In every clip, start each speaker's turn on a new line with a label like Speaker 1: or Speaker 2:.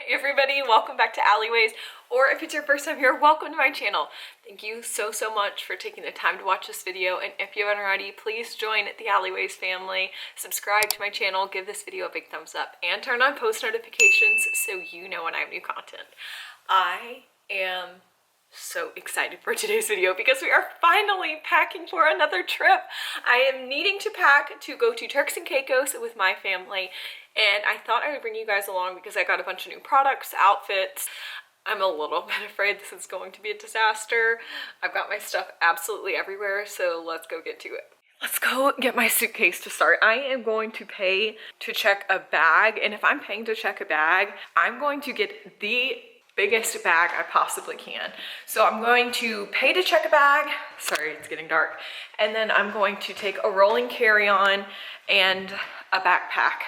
Speaker 1: everybody, welcome back to Alleyways, or if it's your first time here, welcome to my channel. Thank you so much for taking the time to watch this video, and if you haven't already, please join the Alleyways family, subscribe to my channel, give this video a big thumbs up, and turn on post notifications so you know when I have new content. I am so excited for today's video because we are finally packing for another trip. I am needing to pack to go to Turks and Caicos with my family, and I thought I would bring you guys along because I got a bunch of new products, outfits. I'm a little bit afraid this is going to be a disaster. I've got my stuff absolutely everywhere, so let's go get to it. Let's go get my suitcase to start. I am going to pay to check a bag, and if I'm paying to check a bag, I'm going to get the biggest bag I possibly can. So I'm going to pay to check a bag. Sorry, it's getting dark. And then I'm going to take a rolling carry-on and a backpack.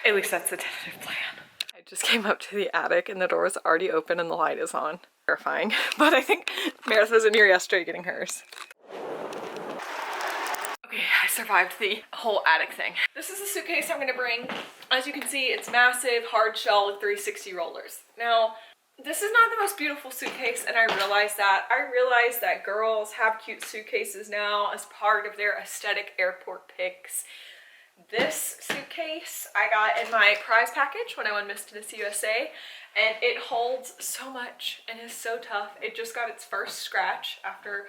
Speaker 1: At least that's the tentative plan. I just came up to the attic and the door is already open and the light is on. Terrifying. But I think Meredith was in here yesterday getting hers. Okay, I survived the whole attic thing. This is the suitcase I'm gonna bring. As you can see, it's massive, hard shell with 360 rollers. Now, this is not the most beautiful suitcase, and I realize that. I realize that girls have cute suitcases now as part of their aesthetic airport pics. This suitcase I got in my prize package when I won Miss Tennessee USA, and it holds so much and is so tough. It just got its first scratch after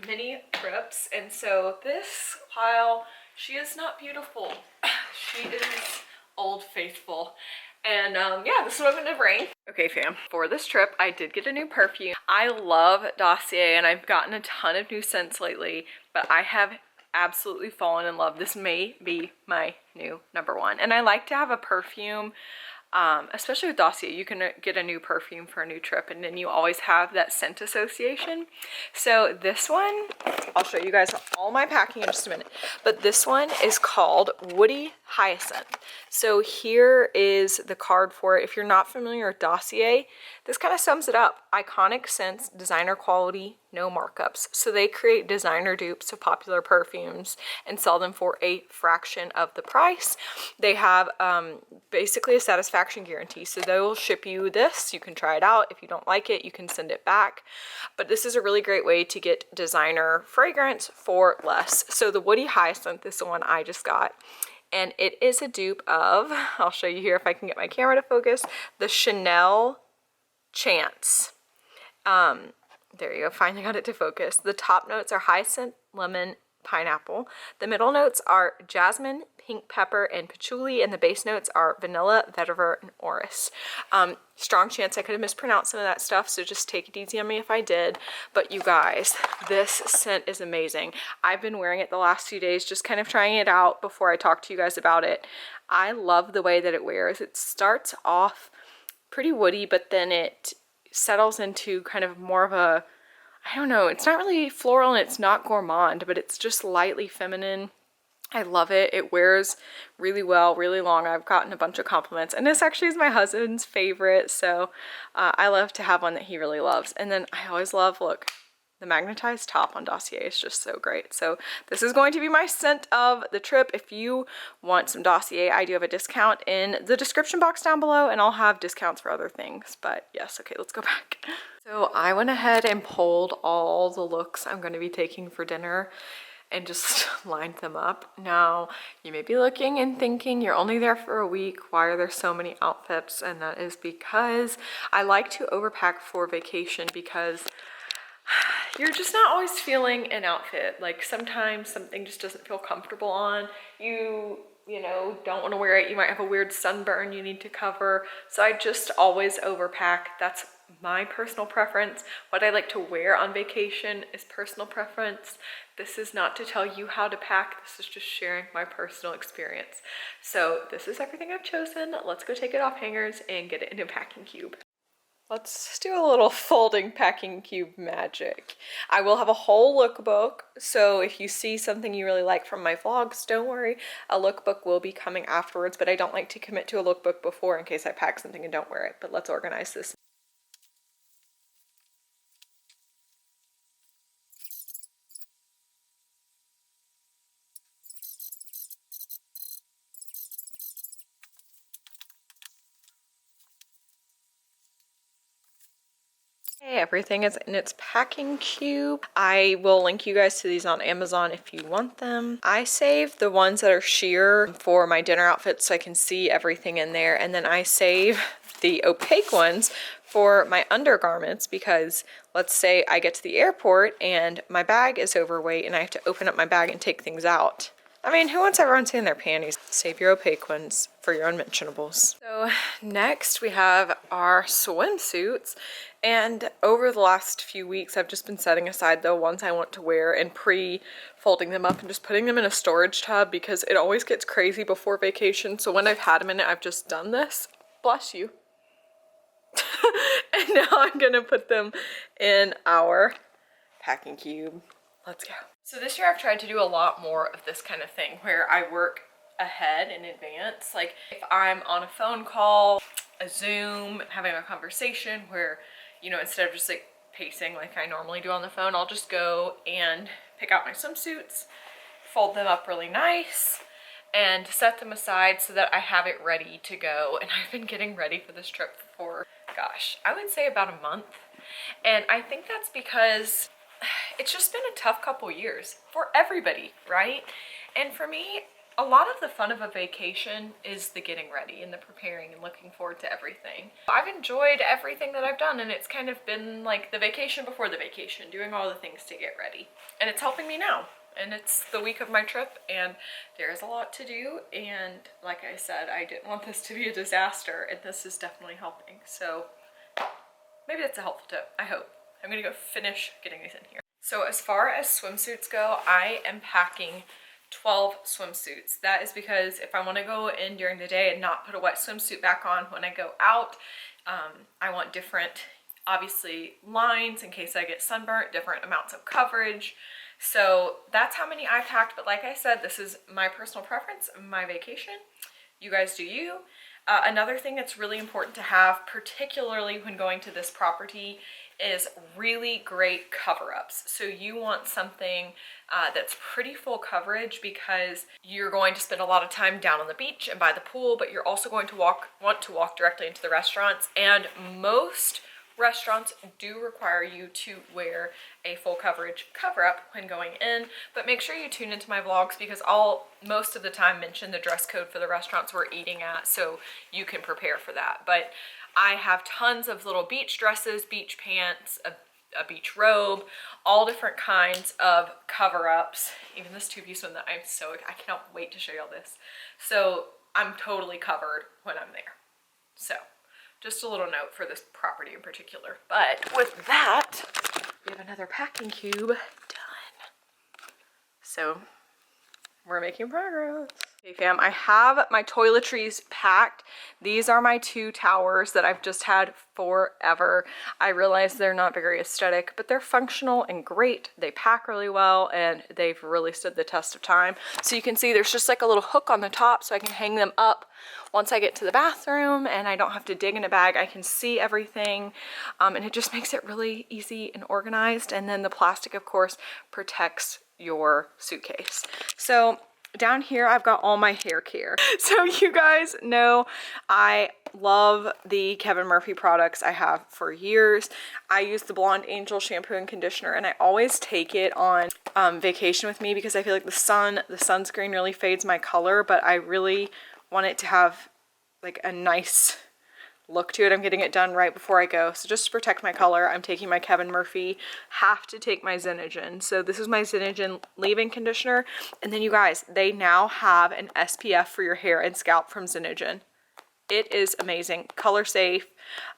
Speaker 1: many trips, and so this, while she is not beautiful, she is old faithful. And yeah, this is what I'm gonna bring. Okay fam, for this trip I did get a new perfume. I love Dossier and I've gotten a ton of new scents lately, but I have absolutely fallen in love. This may be my new #1, and I like to have a perfume, especially with Dossier. You can get a new perfume for a new trip, and then you always have that scent association. So this one, I'll show you guys all my packing in just a minute, but this one is called Woody Hyacinth. So here is the card for it. If you're not familiar with Dossier, this kind of sums it up. Iconic scents, designer quality, no markups. So they create designer dupes of popular perfumes and sell them for a fraction of the price. They have basically a satisfaction guarantee. So they will ship you this. You can try it out. If you don't like it, you can send it back. But this is a really great way to get designer fragrance for less. So the Woody Hyacinth is the one I just got. And it is a dupe of, I'll show you here if I can get my camera to focus, the Chanel Chance. There you go, finally got it to focus. The top notes are hyacinth, lemon, pineapple. The middle notes are jasmine, pink pepper, and patchouli, and the base notes are vanilla, vetiver, and orris. Strong chance I could have mispronounced some of that stuff, so just take it easy on me if I did. But you guys, this scent is amazing. I've been wearing it the last few days, just kind of trying it out before I talk to you guys about it. I love the way that it wears. It starts off pretty woody, but then it settles into kind of more of a, I don't know, it's not really floral and it's not gourmand, but it's just lightly feminine. I love it. It wears really well, really long. I've gotten a bunch of compliments, and this actually is my husband's favorite, so I love to have one that he really loves. And then I always love, look, the magnetized top on Dossier is just so great. So this is going to be my scent of the trip. If you want some Dossier, I do have a discount in the description box down below, and I'll have discounts for other things. But yes, okay, let's go back. So I went ahead and pulled all the looks I'm going to be taking for dinner and just lined them up. Now, you may be looking and thinking you're only there for a week. Why are there so many outfits? And that is because I like to overpack for vacation, because you're just not always feeling an outfit. Like sometimes something just doesn't feel comfortable on. You know, don't want to wear it. You might have a weird sunburn you need to cover. So I just always overpack. That's my personal preference. What I like to wear on vacation is personal preference. This is not to tell you how to pack. This is just sharing my personal experience. So this is everything I've chosen. Let's go take it off hangers and get it in a packing cube. Let's do a little folding packing cube magic. I will have a whole lookbook, so if you see something you really like from my vlogs, don't worry, a lookbook will be coming afterwards, but I don't like to commit to a lookbook before in case I pack something and don't wear it. But let's organize this. Okay, everything is in its packing cube. I will link you guys to these on Amazon if you want them. I save the ones that are sheer for my dinner outfits so I can see everything in there, and then I save the opaque ones for my undergarments because let's say I get to the airport and my bag is overweight and I have to open up my bag and take things out. I mean, who wants everyone seeing their panties? Save your opaque ones for your unmentionables. So next we have our swimsuits, and over the last few weeks I've just been setting aside the ones I want to wear and pre-folding them up and just putting them in a storage tub because it always gets crazy before vacation. So when I've had them in it, I've just done this. Bless you. And now I'm gonna put them in our packing cube. Let's go. So this year I've tried to do a lot more of this kind of thing where I work ahead in advance. Like if I'm on a phone call, a Zoom, having a conversation where, you know, instead of just like pacing like I normally do on the phone, I'll just go and pick out my swimsuits, fold them up really nice, and set them aside so that I have it ready to go. And I've been getting ready for this trip for, gosh, I would say about a month. And I think that's because it's just been a tough couple years for everybody, right? And for me, a lot of the fun of a vacation is the getting ready and the preparing and looking forward to everything. I've enjoyed everything that I've done, and it's kind of been like the vacation before the vacation, doing all the things to get ready. And it's helping me now. And it's the week of my trip and there's a lot to do. And like I said, I didn't want this to be a disaster, and this is definitely helping. So maybe that's a helpful tip, I hope. I'm gonna go finish getting these in here. So as far as swimsuits go, I am packing 12 swimsuits. That is because if I want to go in during the day and not put a wet swimsuit back on when I go out, I want different, obviously, lines in case I get sunburnt, different amounts of coverage. So that's how many I packed. But like I said, this is my personal preference, my vacation. You guys do you. Another thing that's really important to have, particularly when going to this property, is really great cover-ups. So you want something that's pretty full coverage because you're going to spend a lot of time down on the beach and by the pool, but you're also going to want to walk directly into the restaurants. And most restaurants do require you to wear a full coverage cover-up when going in, but make sure you tune into my vlogs because I'll most of the time mention the dress code for the restaurants we're eating at so you can prepare for that. But I have tons of little beach dresses, beach pants, a beach robe, all different kinds of cover-ups. Even this two-piece one that I cannot wait to show y'all this. So I'm totally covered when I'm there. So just a little note for this property in particular. But with that, we have another packing cube done. So we're making progress. Okay fam, I have my toiletries packed. These are my 2 towers that I've just had forever. I realize they're not very aesthetic, but they're functional and great. They pack really well and they've really stood the test of time. So you can see there's just like a little hook on the top so I can hang them up once I get to the bathroom and I don't have to dig in a bag. I can see everything and it just makes it really easy and organized. And then the plastic, of course, protects your suitcase. So down here I've got all my hair care. So you guys know I love the Kevin Murphy products. I have for years. I use the Blonde Angel shampoo and conditioner and I always take it on vacation with me because I feel like the sunscreen really fades my color, but I really want it to have like a nice look to it. I'm getting it done right before I go. So just to protect my color, I'm taking my Kevin Murphy. Have to take my Zenagen. So this is my Zenagen leave-in conditioner. And then you guys, they now have an SPF for your hair and scalp from Zenagen. It is amazing. Color safe.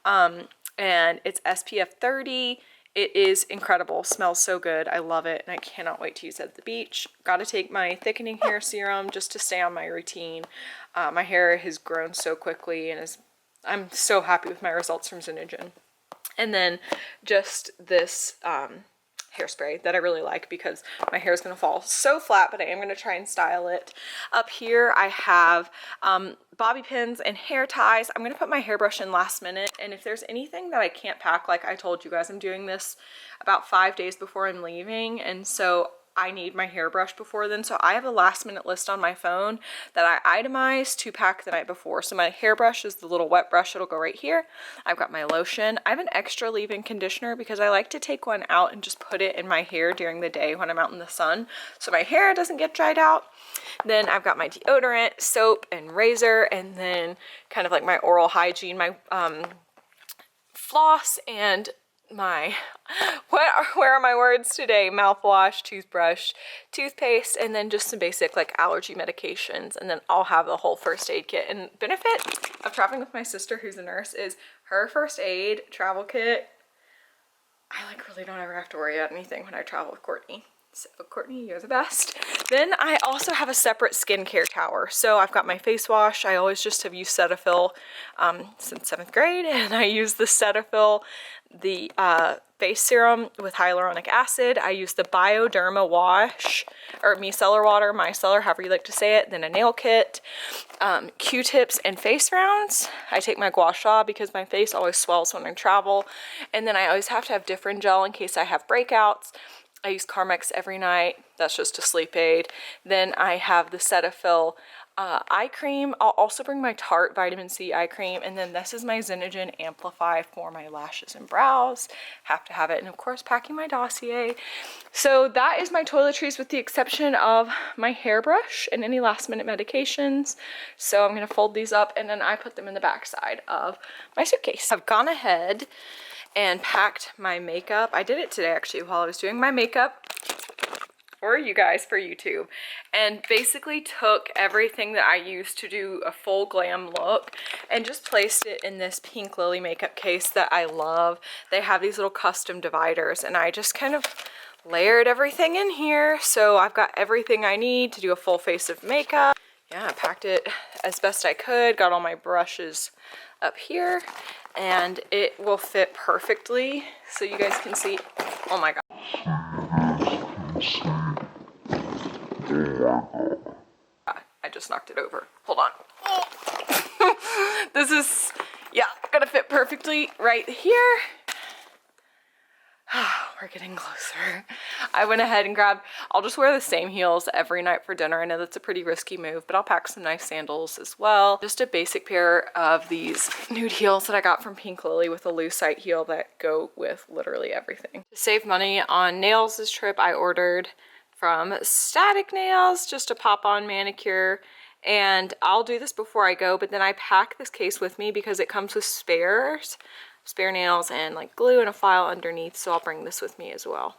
Speaker 1: And it's SPF 30. It is incredible. Smells so good. I love it. And I cannot wait to use it at the beach. Got to take my thickening hair serum just to stay on my routine. My hair has grown so quickly and I'm so happy with my results from Zenagen. And then just this hairspray that I really like because my hair is going to fall so flat, but I am going to try and style it. Up here I have bobby pins and hair ties. I'm going to put my hairbrush in last minute, and if there's anything that I can't pack, like I told you guys, I'm doing this about 5 days before I'm leaving, and so I need my hairbrush before then. So I have a last minute list on my phone that I itemize to pack the night before. So my hairbrush is the little wet brush. It'll go right here. I've got my lotion. I have an extra leave-in conditioner because I like to take one out and just put it in my hair during the day when I'm out in the sun, so my hair doesn't get dried out. Then I've got my deodorant, soap, and razor, and then kind of like my oral hygiene, my floss, and my where are my words today, mouthwash, toothbrush, toothpaste, and then just some basic like allergy medications. And then I'll have the whole first aid kit. And benefit of traveling with my sister who's a nurse is her first aid travel kit. I like really don't ever have to worry about anything when I travel with Courtney. So Courtney, you're the best. Then I also have a separate skincare tower. So I've got my face wash. I always just have used Cetaphil since 7th grade, and I use the Cetaphil, the face serum with hyaluronic acid. I use the Bioderma wash, or micellar water, micellar, however you like to say it. Then a nail kit, Q-tips, and face rounds. I take my gua sha because my face always swells when I travel. And then I always have to have different gel in case I have breakouts. I use Carmex every night. That's just a sleep aid. Then I have the Cetaphil eye cream. I'll also bring my Tarte vitamin C eye cream. And then this is my Zenagen Amplify for my lashes and brows. Have to have it. And of course, packing my Dossier. So that is my toiletries with the exception of my hairbrush and any last minute medications. So I'm going to fold these up and then I put them in the back side of my suitcase. I've gone ahead and packed my makeup. I did it today actually while I was doing my makeup for you guys for YouTube, and basically took everything that I used to do a full glam look and just placed it in this pink lily makeup case that I love. They have these little custom dividers and I just kind of layered everything in here. So I've got everything I need to do a full face of makeup. Yeah, I packed it as best I could, got all my brushes up here, and it will fit perfectly so you guys can see. Oh my god. I just knocked it over. Hold on. This is, yeah, gonna fit perfectly right here. We're getting closer. I went ahead and grabbed, I'll just wear the same heels every night for dinner. I know that's a pretty risky move, but I'll pack some nice sandals as well. Just a basic pair of these nude heels that I got from Pink Lily with a lucite heel that go with literally everything. To save money on nails this trip, I ordered from Static Nails just a pop-on manicure. And I'll do this before I go, but then I pack this case with me because it comes with spare nails and like glue and a file underneath, so I'll bring this with me as well.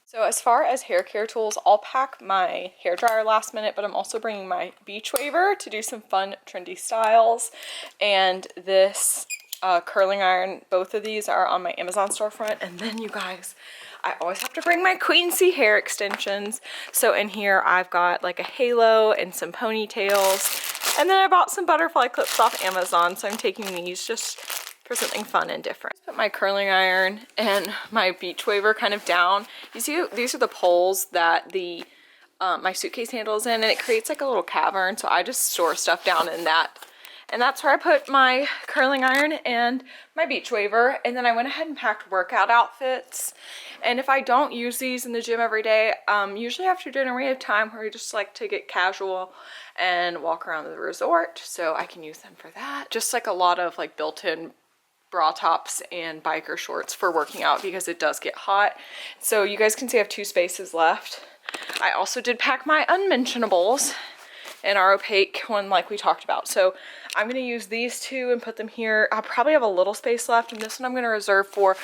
Speaker 1: So as far as hair care tools, I'll pack my hair dryer last minute, but I'm also bringing my beach waver to do some fun trendy styles, and this curling iron. Both of these are on my Amazon storefront. And then you guys, I always have to bring my Queen C hair extensions. So in here I've got like a halo and some ponytails, and then I bought some butterfly clips off Amazon, so I'm taking these just for something fun and different. Put my curling iron and my beach waver kind of down. You see, these are the poles that the my suitcase handles in, and it creates like a little cavern, so I just store stuff down in that. And that's where I put my curling iron and my beach waver. And then I went ahead and packed workout outfits. And if I don't use these in the gym every day, usually after dinner we have time where we just like to get casual and walk around the resort. So I can use them for that. Just like a lot of like built-in bra tops and biker shorts for working out because it does get hot. So you guys can see I have 2 spaces left. I also did pack my unmentionables in our opaque one like we talked about. So I'm going to use these 2 and put them here. I'll probably have a little space left, and this one I'm going to reserve for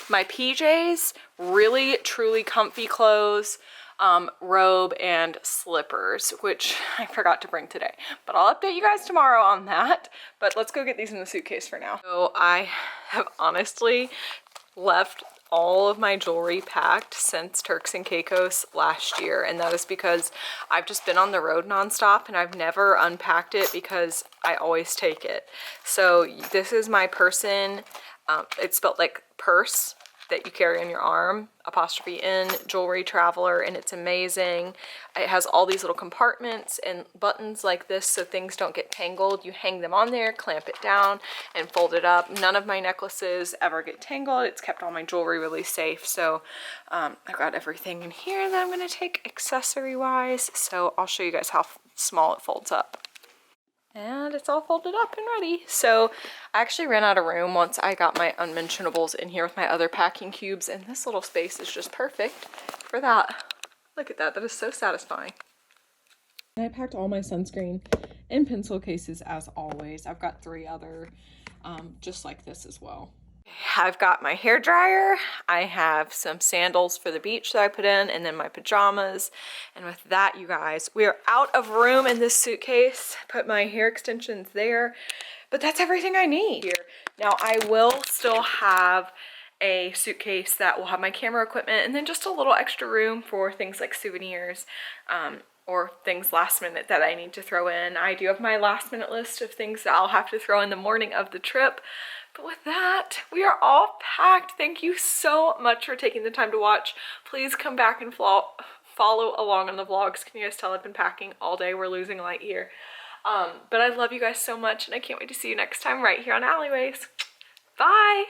Speaker 1: my PJs, really truly comfy clothes, robe, and slippers, which I forgot to bring today, but I'll update you guys tomorrow on that. But let's go get these in the suitcase for now. So I have honestly left all of my jewelry packed since Turks and Caicos last year, and that is because I've just been on the road nonstop and I've never unpacked it because I always take it. So this is my person, it's spelled like purse, that you carry on your arm, apostrophe N, Jewelry Traveler, and it's amazing. It has all these little compartments and buttons like this so things don't get tangled. You hang them on there, clamp it down, and fold it up. None of my necklaces ever get tangled. It's kept all my jewelry really safe. So I've got everything in here that I'm going to take accessory-wise. So I'll show you guys how small it folds up. And it's all folded up and ready. So I actually ran out of room once I got my unmentionables in here with my other packing cubes, and this little space is just perfect for that. Look at that, that is so satisfying. And I packed all my sunscreen in pencil cases as always. I've got 3 other just like this as well. I've got my hair dryer, I have some sandals for the beach that I put in, and then my pajamas. And with that, you guys, we are out of room in this suitcase. Put my hair extensions there, but that's everything I need here. Now I will still have a suitcase that will have my camera equipment and then just a little extra room for things like souvenirs, or things last minute that I need to throw in. I do have my last minute list of things that I'll have to throw in the morning of the trip. But with that, we are all packed. Thank you so much for taking the time to watch. Please come back and follow along on the vlogs. Can you guys tell I've been packing all day? We're losing light here. But I love you guys so much, and I can't wait to see you next time right here on Alleyways. Bye!